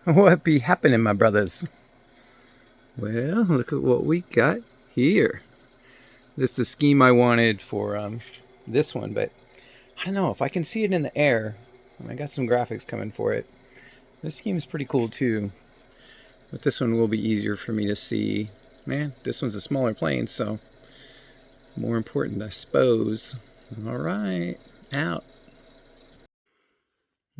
What be happening, my brothers? Well, look at what we got here. This is the scheme I wanted for this one, but I don't know if I can see it in the air. I got some graphics coming for it. This scheme is pretty cool too, but this one will be easier for me to see. Man, this one's a smaller plane, so more important, I suppose. All right, out.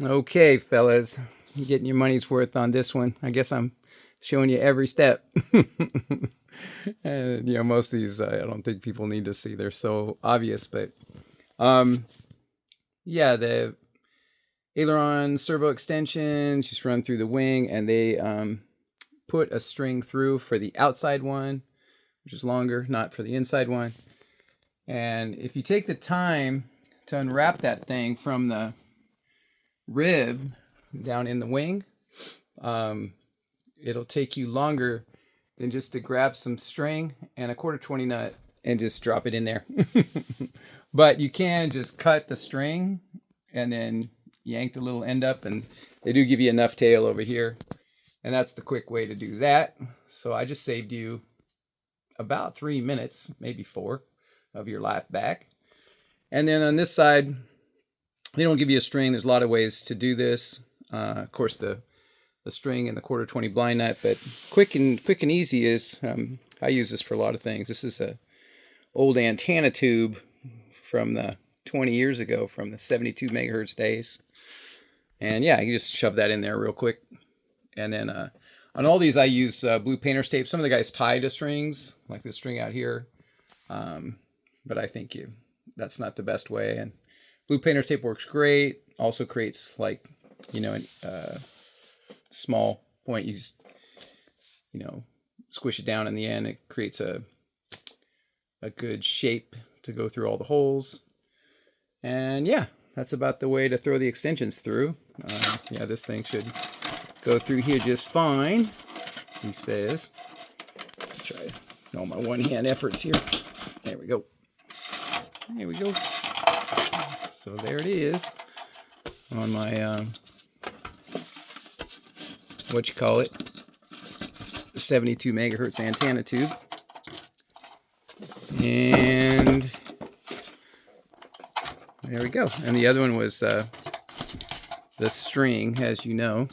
Okay, fellas, you're getting your money's worth on this one. I guess I'm showing you every step. And most of these I don't think people need to see. They're so obvious, but um, yeah, the Aileron servo extensions just run through the wing, and they put a string through for the outside one, which is longer, not for the inside one. And if you take the time to unwrap that thing from the rib down in the wing, it'll take you longer than just to grab some string and a 1/4 20 nut and just drop it in there. But you can just cut the string and then yank the little end up, and they do give you enough tail over here. And that's the quick way to do that. So I just saved you about 3 minutes, maybe 4, of your life back. And then on this side, they don't give you a string. There's a lot of ways to do this. Of course, the string and the 1/4 20 blind nut, but quick and easy is I use this for a lot of things. This is a old antenna tube from the 20 years ago, from the 72 megahertz days. And yeah, you just shove that in there real quick. And then on all these, I use blue painter's tape. Some of the guys tie to strings, like this string out here. But I think that's not the best way. And blue painter's tape works great. Also creates like, a small point. You just, squish it down in the end. It creates a good shape to go through all the holes. And yeah, that's about the way to throw the extensions through. Yeah, this thing should go through here just fine, he says. Let's try all my one-hand efforts here. There we go. There we go. So there it is on my, what you call it, 72 megahertz antenna tube. And there we go. And the other one was the string, as you know.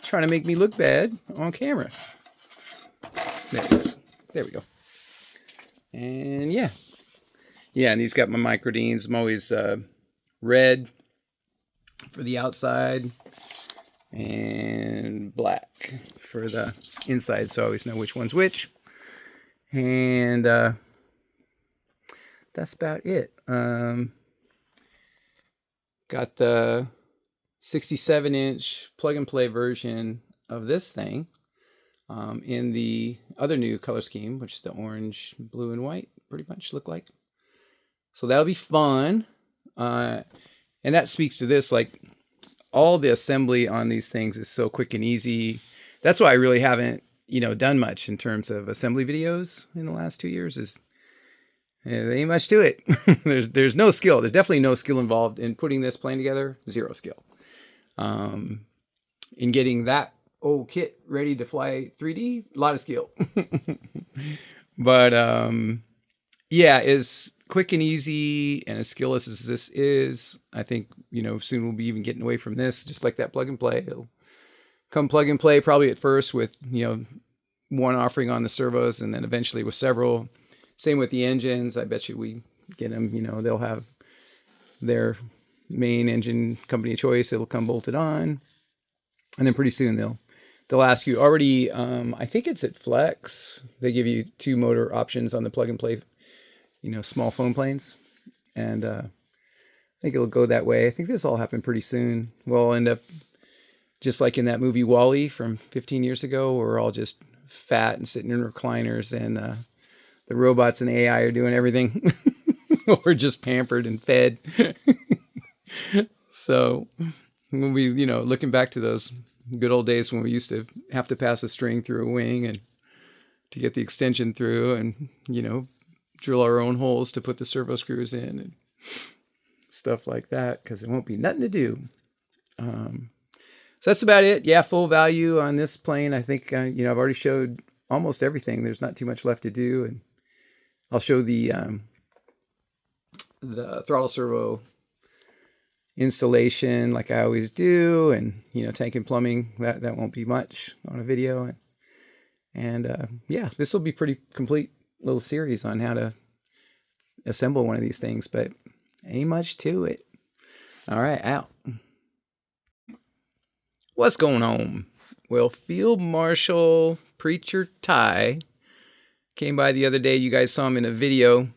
Trying to make me look bad on camera. There it is. There we go. And yeah. Yeah, and he's got my microdines. I'm always red for the outside and black for the inside, so I always know which one's which. And that's about it. Got the 67-inch plug-and-play version of this thing in the other new color scheme, which is the orange, blue, and white, pretty much look like. So that'll be fun. And that speaks to this, like, all the assembly on these things is so quick and easy. That's why I really haven't, done much in terms of assembly videos in the last 2 years. There ain't much to it. There's no skill. There's definitely no skill involved in putting this plane together. Zero skill. In getting that old kit ready to fly 3D, a lot of skill. But yeah, as quick and easy and as skillless as this is, I think, soon we'll be even getting away from this, just like that plug and play. It'll come plug and play probably at first with, one offering on the servos, and then eventually with several. Same with the engines. I bet you we get them, they'll have their main engine company of choice. It'll come bolted on. And then pretty soon they'll ask you already, I think it's at Flex. They give you 2 motor options on the plug and play, small foam planes. And I think it'll go that way. I think this all happened pretty soon. We'll end up just like in that movie Wall-E from 15 years ago, where we're all just fat and sitting in recliners, and the robots and AI are doing everything. We're just pampered and fed. So we'll be, looking back to those good old days when we used to have to pass a string through a wing and to get the extension through, and, drill our own holes to put the servo screws in and stuff like that, because there won't be nothing to do. So that's about it. Yeah, full value on this plane. I think, I've already showed almost everything. There's not too much left to do. And I'll show the throttle servo installation like I always do. And, tank and plumbing, that won't be much on a video. And yeah, this will be pretty complete little series on how to assemble one of these things, but ain't much to it. All right, out. What's going on? Well, Field Marshal Preacher Ty came by the other day. You guys saw him in a video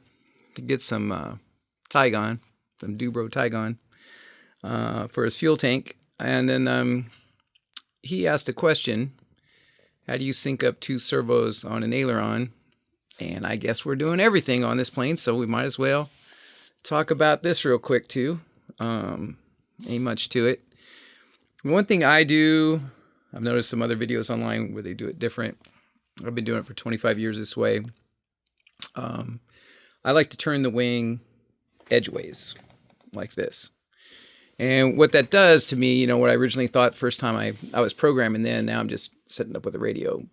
to get some Tygon, some Dubro Tygon for his fuel tank. And then he asked a question: how do you sync up two servos on an aileron? And I guess we're doing everything on this plane, so we might as well talk about this real quick too. Ain't much to it. One thing I do, I've noticed some other videos online where they do it different. I've been doing it for 25 years this way. I like to turn the wing edgeways like this. And what that does to me, what I originally thought first time I was programming then, now I'm just setting up with a radio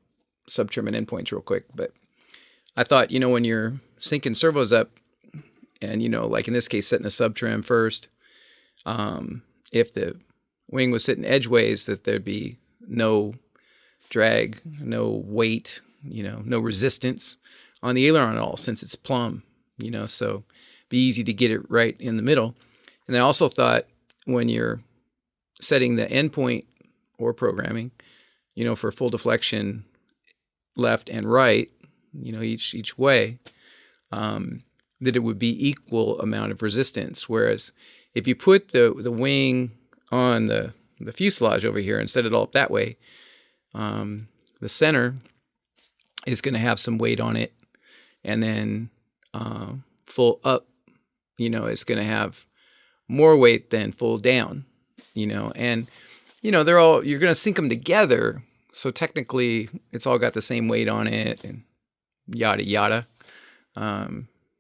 subtrim and endpoints real quick. But I thought, when you're syncing servos up and, like in this case, setting a subtrim first, if the wing was sitting edgeways, that there'd be no drag, no weight, no resistance on the aileron at all, since it's plumb, so be easy to get it right in the middle. And I also thought when you're setting the endpoint or programming, for full deflection left and right, each way, that it would be equal amount of resistance. Whereas if you put the wing on the fuselage over here and set it all up that way, the center is going to have some weight on it, and then full up, it's going to have more weight than full down, and they're all, you're going to sync them together, so technically it's all got the same weight on it and yada yada.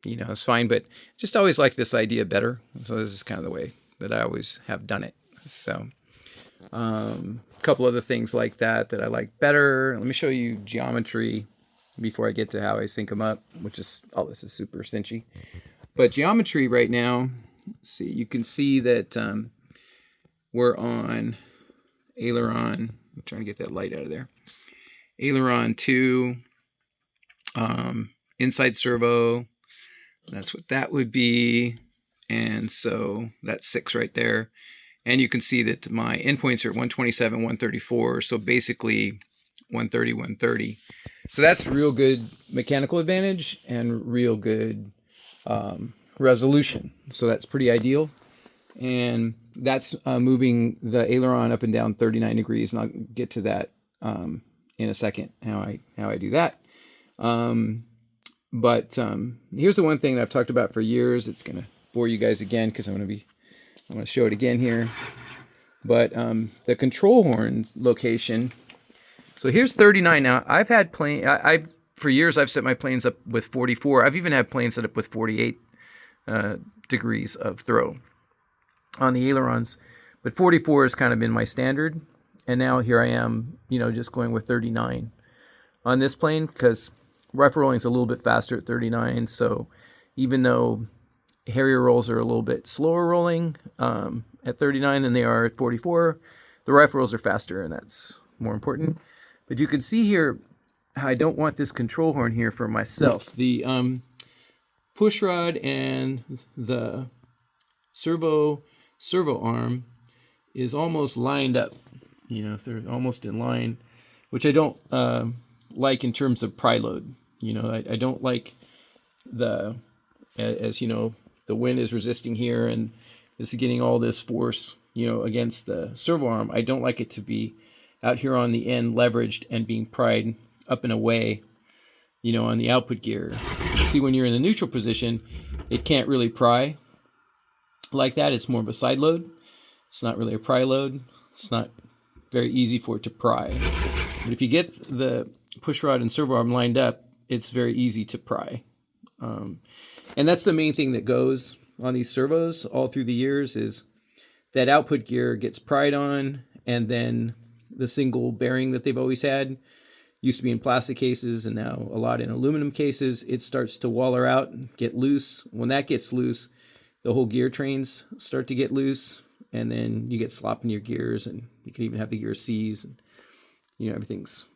It's fine, but just always like this idea better. So this is kind of the way that I always have done it. So a couple other things like that I like better. Let me show you geometry before I get to how I sync them up, which is, this is super cinchy. But geometry right now, see, you can see that we're on Aileron. I'm trying to get that light out of there. Aileron 2, inside servo. That's what that would be. And so that's 6 right there. And you can see that my endpoints are 127, 134. So basically 130, 130. So that's real good mechanical advantage and real good resolution. So that's pretty ideal. And that's moving the aileron up and down 39 degrees. And I'll get to that in a second, how I do that. But here's the one thing that I've talked about for years. It's going to bore you guys again because I'm going to show it again here. But the control horn location. So here's 39 now. I've had for years I've set my planes up with 44. I've even had planes set up with 48 degrees of throw on the ailerons. But 44 has kind of been my standard. And now here I am, just going with 39 on this plane because rifle rolling is a little bit faster at 39. So even though Harrier rolls are a little bit slower rolling at 39 than they are at 44, the rifle rolls are faster, and that's more important. But you can see here how I don't want this control horn here for myself. The push rod and the servo arm is almost lined up. If they're almost in line, which I don't like in terms of pry load. I don't like as the wind is resisting here and this is getting all this force, against the servo arm. I don't like it to be out here on the end leveraged and being pried up and away, on the output gear. See, when you're in the neutral position, it can't really pry like that. It's more of a side load. It's not really a pry load. It's not very easy for it to pry. But if you get the push rod and servo arm lined up, it's very easy to pry. And that's the main thing that goes on these servos all through the years, is that output gear gets pried on, and then the single bearing that they've always had, used to be in plastic cases and now a lot in aluminum cases, it starts to waller out and get loose. When that gets loose, the whole gear trains start to get loose, and then you get slop in your gears, and you can even have the gear seize, and everything's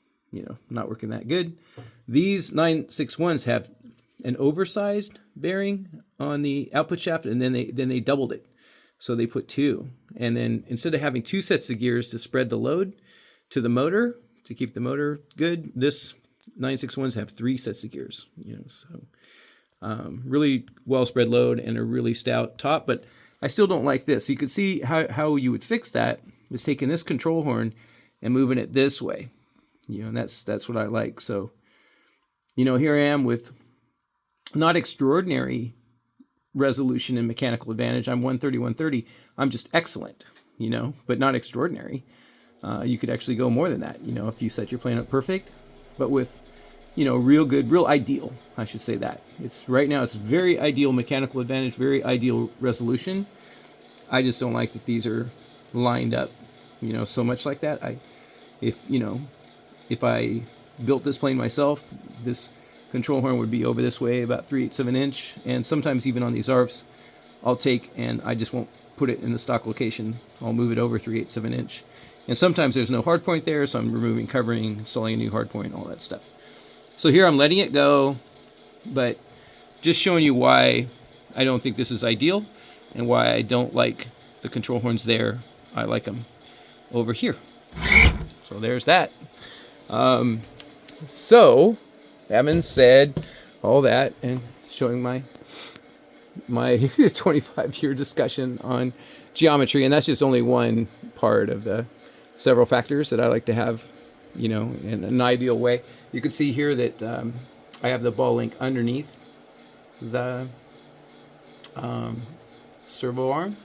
not working that good. These 961s have an oversized bearing on the output shaft, and then they doubled it. So they put 2. And then instead of having 2 sets of gears to spread the load to the motor, to keep the motor good, this 961s have 3 sets of gears. So really well spread load and a really stout top. But I still don't like this. You can see how you would fix that is taking this control horn and moving it this way. And that's what I like. So, here I am with not extraordinary resolution and mechanical advantage. I'm 130, 130. I'm just excellent, but not extraordinary. You could actually go more than that, if you set your plane up perfect, but with, real good, real ideal, I should say that. Right now it's very ideal mechanical advantage, very ideal resolution. I just don't like that these are lined up, so much like that. If I built this plane myself, this control horn would be over this way about 3/8 of an inch, and sometimes even on these ARFs, I'll take and I just won't put it in the stock location. I'll move it over 3/8 of an inch. And sometimes there's no hard point there, so I'm removing covering, installing a new hard point, all that stuff. So here I'm letting it go, but just showing you why I don't think this is ideal and why I don't like the control horns there. I like them over here. So there's that. So having said all that and showing my 25-year discussion on geometry, and that's just only one part of the several factors that I like to have, in an ideal way. You can see here that I have the ball link underneath the servo arm,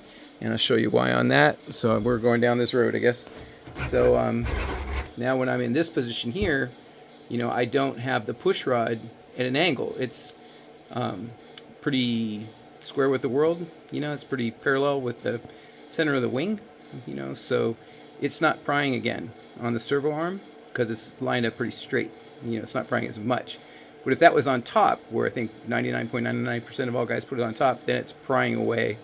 and I'll show you why on that. So we're going down this road, I guess. So now when I'm in this position here, I don't have the push rod at an angle. It's pretty square with the world, it's pretty parallel with the center of the wing, so it's not prying again on the servo arm because it's lined up pretty straight. It's not prying as much. But if that was on top, where I think 99.99% of all guys put it on top, then it's prying away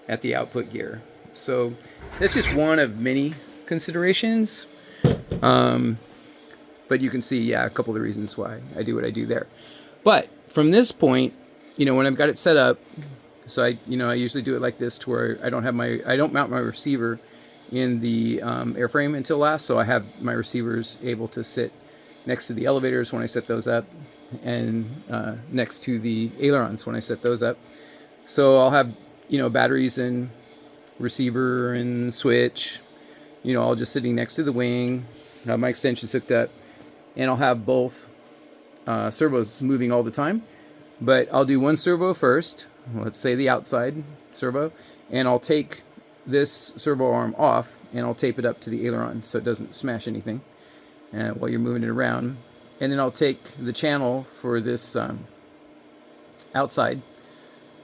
at the output gear. So that's just one of many considerations. But you can see, a couple of the reasons why I do what I do there. But from this point, when I've got it set up, so I usually do it like this, to where I don't mount my receiver in the airframe until last. So I have my receivers able to sit next to the elevators when I set those up, and next to the ailerons when I set those up. So I'll have, batteries and receiver and switch, all just sitting next to the wing. I have my extensions hooked up, and I'll have both servos moving all the time. But I'll do one servo first, let's say the outside servo, and I'll take this servo arm off and I'll tape it up to the aileron so it doesn't smash anything while you're moving it around. And then I'll take the channel for this outside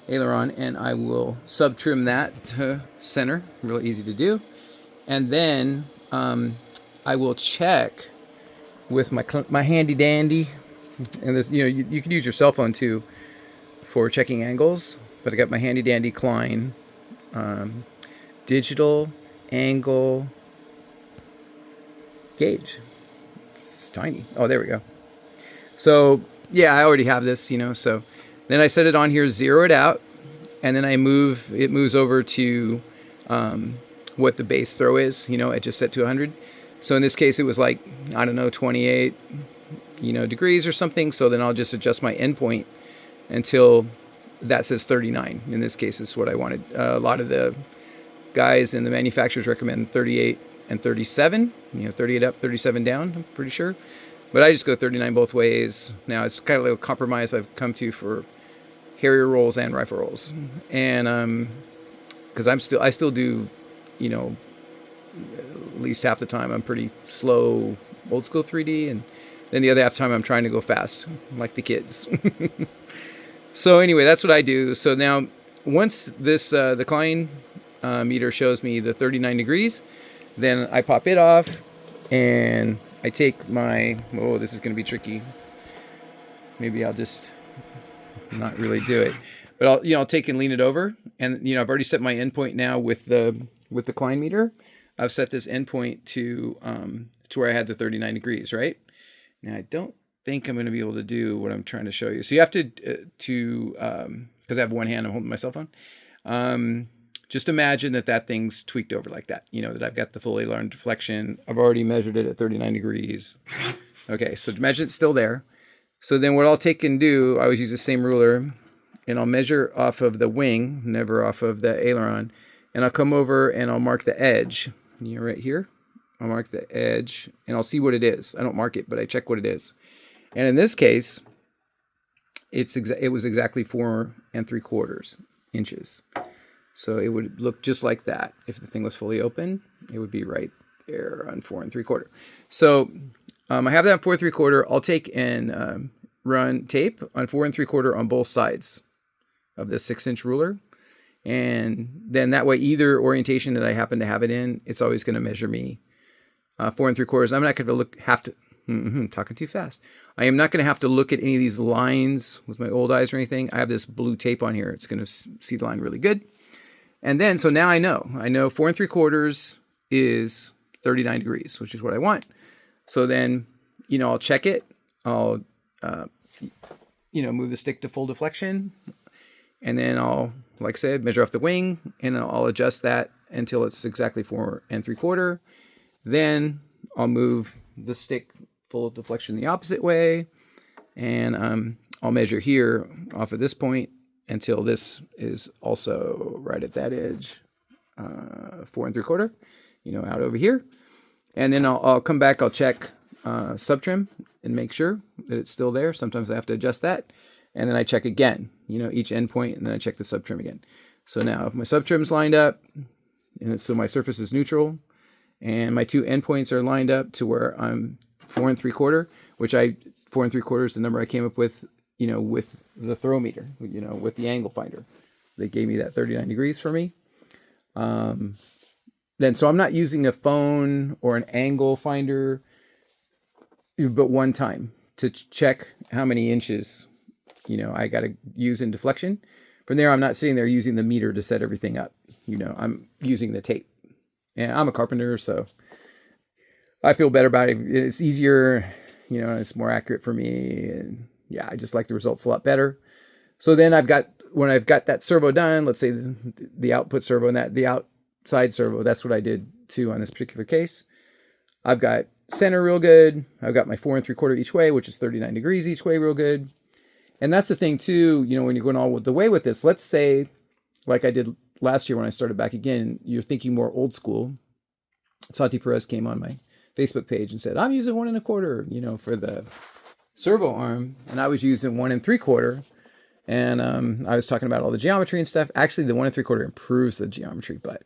aileron and I will sub-trim that to center, real easy to do. And then I will check with my handy dandy, and this, you could use your cell phone too for checking angles, but I got my handy dandy Klein digital angle gauge. It's tiny. Oh, there we go. So yeah, I already have this, so then I set it on here, zero it out, and then it moves over to what the base throw is, I just set to 100. So in this case, it was like, I don't know, 28, degrees or something. So then I'll just adjust my endpoint until that says 39. In this case, it's what I wanted. A lot of the guys and the manufacturers recommend 38 and 37, 38 up, 37 down, I'm pretty sure. But I just go 39 both ways. Now it's kind of a little compromise I've come to for Harrier rolls and rifle rolls. And because I still do, at least half the time I'm pretty slow old school 3D, and then the other half the time I'm trying to go fast like the kids. So anyway, that's what I do. So now once this the Klein meter shows me the 39 degrees. Then I pop it off, and I take my, oh, this is going to be tricky. Maybe I'll just not really do it. But I'll take and lean it over, and I've already set my endpoint now with the Klein meter. I've set this endpoint to where I had the 39 degrees, right? Now I don't think I'm going to be able to do what I'm trying to show you. So you have to because I have one hand, I'm holding my cell phone. Just imagine that thing's tweaked over like that. That I've got the full Aileron deflection. I've already measured it at 39 degrees. Okay, so imagine it's still there. So then what I'll take and do, I always use the same ruler, and I'll measure off of the wing, never off of the aileron, and I'll come over and I'll mark the edge. Right here. I'll mark the edge, and I'll see what it is. I don't mark it, but I check what it is. And in this case, it was exactly 4 3/4 inches. So it would look just like that. If the thing was fully open, it would be right there on 4 3/4. So I have that on 4 3/4. I'll take and run tape on 4 3/4 on both sides of the 6-inch ruler. And then that way, either orientation that I happen to have it in, it's always going to measure me 4 3/4. I'm not going to talking too fast. I am not going to have to look at any of these lines with my old eyes or anything. I have this blue tape on here. It's going to see the line really good. And then, so now I know 4 3/4 is 39 degrees, which is what I want. So then, I'll check it. I'll, move the stick to full deflection. And then I'll, like I said, measure off the wing, and I'll adjust that until it's exactly 4 3/4. Then I'll move the stick full deflection the opposite way, and I'll measure here off of this point until this is also right at that edge, 4 3/4, out over here. And then I'll come back, I'll check subtrim and make sure that it's still there. Sometimes I have to adjust that. And then I check again, each endpoint, and then I check the subtrim again. So now if my subtrim's lined up, and so my surface is neutral, and my 2 endpoints are lined up to where I'm 4 3/4, which 4 3/4 is the number I came up with, with the throw meter, with the angle finder. They gave me that 39 degrees for me. Then, so I'm not using a phone or an angle finder, but one time to check how many inches, I got to use in deflection. From there, I'm not sitting there using the meter to set everything up. I'm using the tape. And I'm a carpenter, so I feel better about it. It's easier, it's more accurate for me. And yeah, I just like the results a lot better. So then when I've got that servo done, let's say the output servo and the outside servo, that's what I did too on this particular case. I've got center real good. I've got my 4 3/4 each way, which is 39 degrees each way real good. And that's the thing too, when you're going all the way with this, let's say, like I did last year when I started back again, you're thinking more old school. Santi Perez came on my Facebook page and said, I'm using 1 1/4, for the servo arm. And I was using 1 3/4. And I was talking about all the geometry and stuff. Actually, the 1 3/4 improves the geometry, but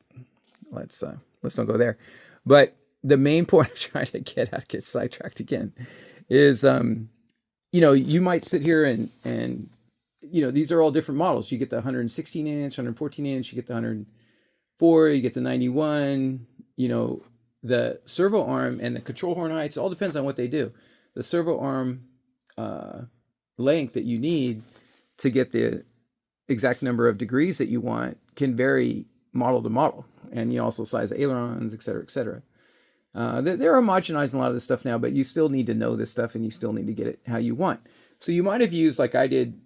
let's not go there. But the main point I'm trying to get sidetracked again, is, you might sit here and these are all different models. You get the 116 inch, 114 inch, you get the 104, you get the 91, the servo arm and the control horn heights, it all depends on what they do. The servo arm length that you need to get the exact number of degrees that you want can vary model to model. And you also size ailerons, et cetera, et cetera. They're homogenizing a lot of this stuff now, but you still need to know this stuff, and you still need to get it how you want. So you might have used, like I did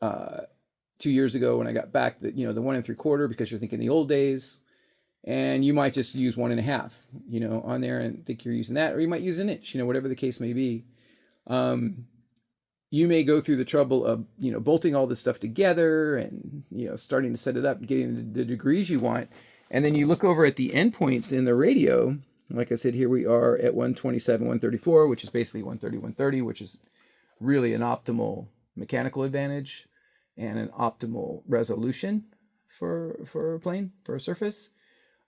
2 years ago when I got back, the 1 3/4, because you're thinking the old days, and you might just use 1 1/2, on there and think you're using that, or you might use an inch, whatever the case may be. You may go through the trouble of, bolting all this stuff together and, starting to set it up and getting the degrees you want. And then you look over at the endpoints in the radio. Like I said, here we are at 127, 134, which is basically 130, 130, which is really an optimal mechanical advantage and an optimal resolution for a plane, for a surface.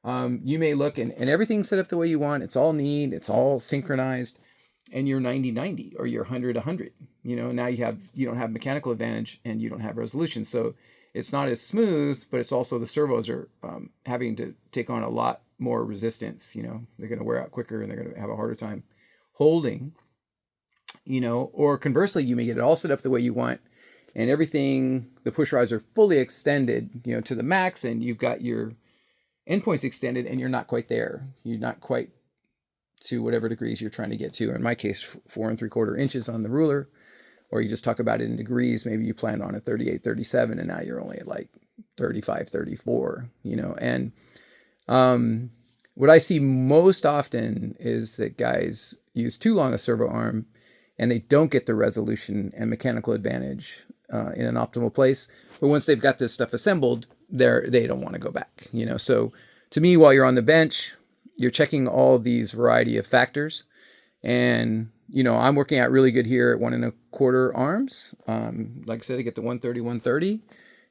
You may look and everything's set up the way you want. It's all neat. It's all synchronized. And you're 90-90 or you're 100-100. Now you don't have mechanical advantage and you don't have resolution. So it's not as smooth, but it's also the servos are having to take on a lot more resistance. You know, they're going to wear out quicker and they're going to have a harder time holding. You know, or conversely, you may get it all set up the way you want, and everything, the push rods are fully extended, you know, to the max, and you've got your endpoints extended, and you're not quite there. You're not quite to whatever degrees you're trying to get to. In my case, 4 3/4 inches on the ruler, or you just talk about it in degrees. Maybe you planned on a 38, 37, and now you're only at like 35, 34, you know. And what I see most often is that guys use too long a servo arm and they don't get the resolution and mechanical advantage in an optimal place. But once they've got this stuff assembled, they don't want to go back, you know. So to me, while you're on the bench, you're checking all these variety of factors. And, you know, I'm working out really good here at 1 1/4 arms. Like I said, I get to 130, 130.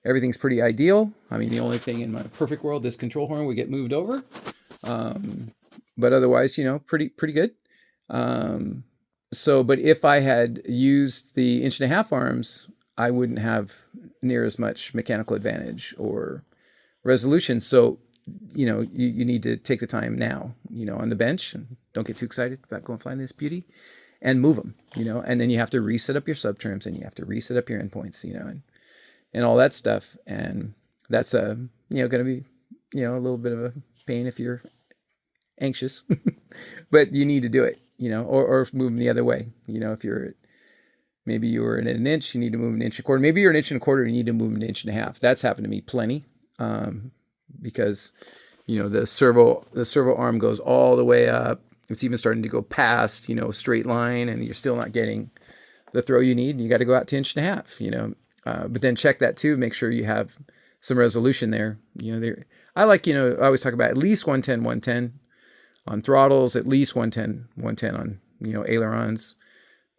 Everything's pretty ideal. I mean, the only thing in my perfect world, this control horn would get moved over. But otherwise, you know, pretty good. But if I had used the 1.5 arms, I wouldn't have near as much mechanical advantage or resolution. So, you know, you need to take the time now, you know, on the bench, and don't get too excited about going flying this beauty, and move them, you know, and then you have to reset up your sub trims and you have to reset up your endpoints, you know, and all that stuff. And that's you know, going to be, you know, a little bit of a pain if you're anxious, but you need to do it, you know, or move them the other way. You know, if maybe you were at 1 inch, you need to move 1 1/4 inches. Maybe you're 1 1/4 inches, you need to move 1.5 inches. That's happened to me plenty, because, you know, the servo arm goes all the way up. It's even starting to go past, you know, straight line, and you're still not getting the throw you need. And you got to go out to 1.5 inches, you know. But then check that too. Make sure you have some resolution there. You know, I like, you know, I always talk about at least 110, 110 on throttles, at least 110, 110 on, you know, ailerons.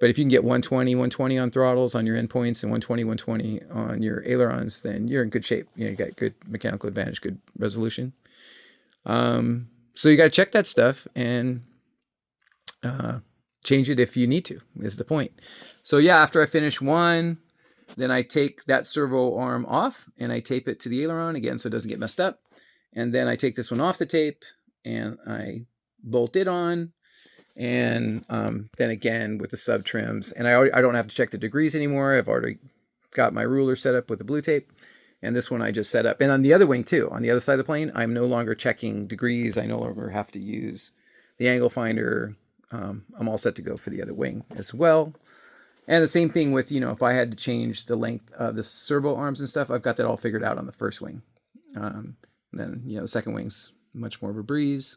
But if you can get 120, 120 on throttles on your endpoints and 120, 120 on your ailerons, then you're in good shape. You know, you got good mechanical advantage, good resolution. So you got to check that stuff and change it if you need to, is the point. So yeah, after I finish one, then I take that servo arm off and I tape it to the aileron again so it doesn't get messed up. And then I take this one off the tape and I bolt it on. And then again with the sub trims, and I don't have to check the degrees anymore. I've already got my ruler set up with the blue tape, and this one I just set up. And on the other wing too, on the other side of the plane, I'm no longer checking degrees. I no longer have to use the angle finder. I'm all set to go for the other wing as well. And the same thing with, you know, if I had to change the length of the servo arms and stuff, I've got that all figured out on the first wing. And then, you know, the second wing's much more of a breeze.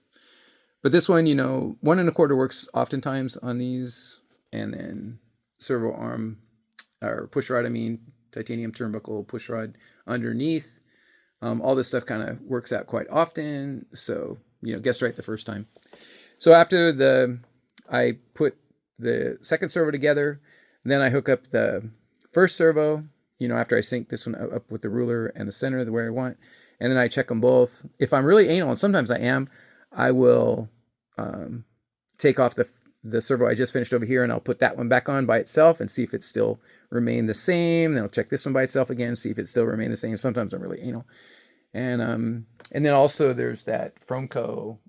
But this one, you know, 1 1/4 works oftentimes on these, and then servo arm or push rod, titanium turnbuckle push rod underneath. All this stuff kind of works out quite often. So, you know, guess right the first time. So after I put the second servo together, then I hook up the first servo, you know, after I sync this one up with the ruler and the center the way I want. And then I check them both. If I'm really anal, and sometimes I am, I will take off the servo I just finished over here, and I'll put that one back on by itself and see if it still remained the same. Then I'll check this one by itself again, see if it still remained the same. Sometimes I'm really anal. And then also there's that Fromco,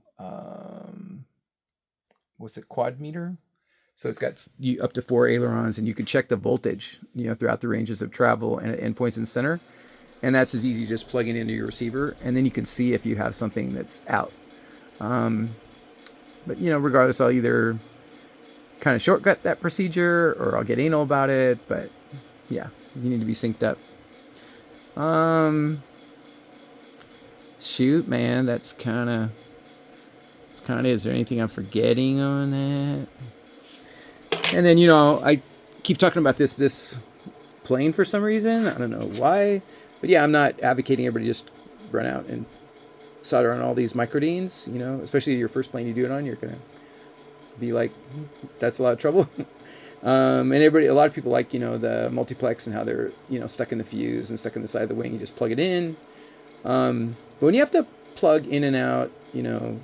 what's it, quad meter? So it's got up to 4 ailerons, and you can check the voltage, you know, throughout the ranges of travel and at endpoints in the center. And that's as easy as just plugging into your receiver, and then you can see if you have something that's out. But, you know, regardless, I'll either kind of shortcut that procedure or I'll get anal about it. But yeah, you need to be synced up. Shoot, man, that's kind of, is there anything I'm forgetting on that? And then, you know, I keep talking about this plane for some reason. I don't know why. But yeah, I'm not advocating everybody just run out and solder on all these microdines, you know, especially your first plane you do it on, you're going to be like, that's a lot of trouble. And a lot of people like, you know, the multiplex and how they're, you know, stuck in the fuse and stuck in the side of the wing. You just plug it in. But when you have to plug in and out, you know,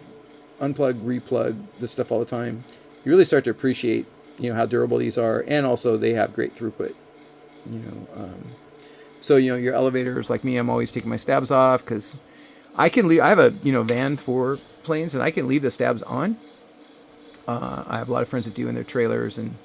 unplug, replug this stuff all the time, you really start to appreciate, you know, how durable these are. And also they have great throughput, you know. So, your elevators, like me, I'm always taking my stabs off because I can leave. I have a, van for planes, and I can leave the stabs on. I have a lot of friends that do in their trailers and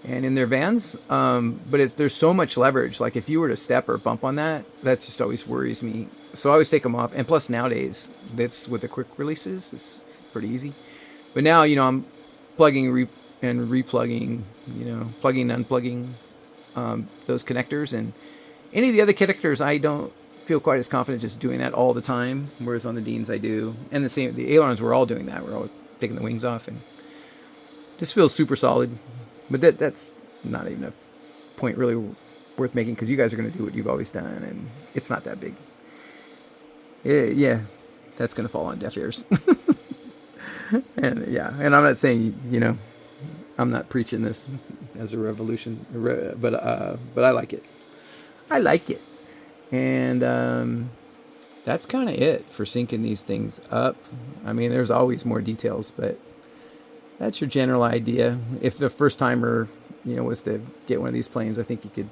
in their vans. But there's so much leverage. Like if you were to step or bump on that, that just always worries me. So I always take them off. And plus nowadays, that's with the quick releases, it's pretty easy. But now, I'm plugging and replugging, plugging and unplugging those connectors. And any of the other connectors, I don't feel quite as confident just doing that all the time. Whereas on the Deans, I do. And the Ailerons, we're all doing that. We're all taking the wings off and just feels super solid. But that's not even a point really worth making because you guys are going to do what you've always done, and it's not that big. Yeah, that's going to fall on deaf ears. and I'm not saying, I'm not preaching this as a revolution, but I like it. I like it. And that's kind of it for syncing these things up. I mean, there's always more details, but that's your general idea. If the first timer, was to get one of these planes, I think you could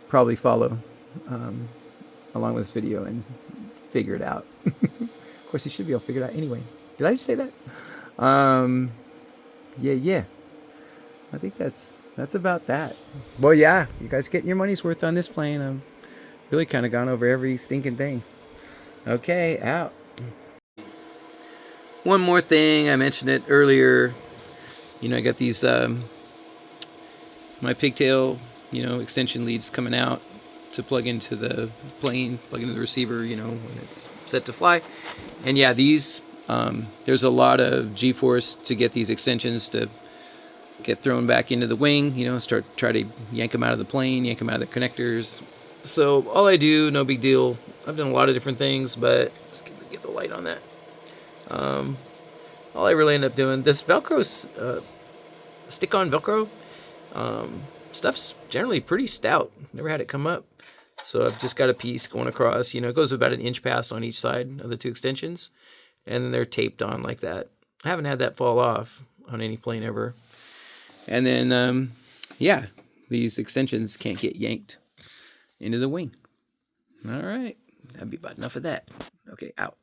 probably follow along with this video and figure it out. Of course, you should be able to figure it out anyway. Did I just say that? Yeah. I think that's about that. Well, yeah, you guys are getting your money's worth on this plane. I'm really kind of gone over every stinking thing. Okay, out. One more thing, I mentioned it earlier. I got these my pigtail, extension leads coming out to plug into the plane, plug into the receiver, when it's set to fly. And yeah, these there's a lot of G-force to get these extensions to get thrown back into the wing. Try to yank them out of the plane, yank them out of the connectors. So all I do, no big deal. I've done a lot of different things, but let's get the light on that. All I really end up doing, this Velcro, stick-on Velcro, stuff's generally pretty stout. Never had it come up. So I've just got a piece going across. It goes about 1 inch past on each side of the two extensions. And then they're taped on like that. I haven't had that fall off on any plane ever. And then, yeah, these extensions can't get yanked into the wing. All right. That'd be about enough of that. Okay, out.